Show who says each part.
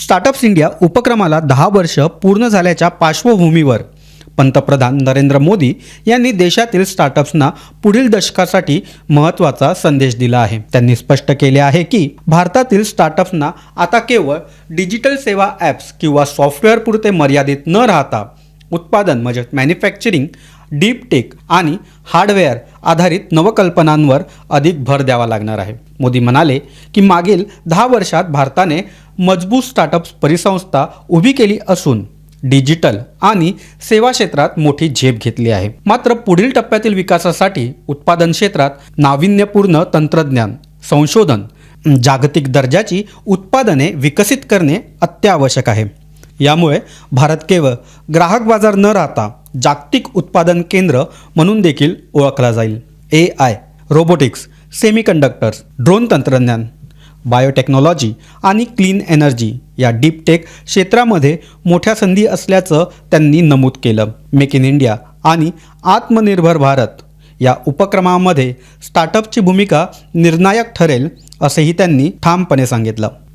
Speaker 1: Startups India उपक्रमाला 10 वर्ष पूर्ण झाल्याच्या पार्श्वभूमीवर पंतप्रधान नरेंद्र मोदी यांनी देशातील स्टार्टअप्सना पुढील दशकासाठी महत्त्वाचा संदेश दिला आहे। त्यांनी स्पष्ट केले आहे की भारतातील स्टार्टअप्सना आता केवळ डिजिटल सेवा ॲप्स किंवा सॉफ्टवेअर पुरते मर्यादित न राहता उत्पादन म्हणजे मॅन्युफॅक्चरिंग, डीप टेक आणि हार्डवेअर आधारित नवकल्पनांवर अधिक भर द्यावा लागणार आहे। मोदी म्हणाले की मागील 10 वर्षात भारताने मजबूत स्टार्टअप्स परिसंस्था उभी केली असून डिजिटल आणि सेवा क्षेत्रात मोठी झेप घेतली आहे। मात्र पुढील टप्प्यातील विकासासाठी उत्पादन क्षेत्रात नाविन्यपूर्ण तंत्रज्ञान, संशोधन, जागतिक दर्जाची उत्पादने विकसित करणे अत्यावश्यक आहे। यामुळे भारत केवळ ग्राहक बाजार न राहता जागतिक उत्पादन केंद्र म्हणून देखील ओळखला जाईल। AI, रोबोटिक्स, सेमीकंडक्टर्स, ड्रोन तंत्रज्ञान, बायोटेक्नॉलॉजी आणि क्लीन एनर्जी या डीप टेक क्षेत्रामध्ये मोठ्या संधी असल्याचं त्यांनी नमूद केलं। मेक इन इंडिया आणि आत्मनिर्भर भारत या उपक्रमामध्ये स्टार्टअपची भूमिका निर्णायक ठरेल असेही त्यांनी ठामपणे सांगितलं।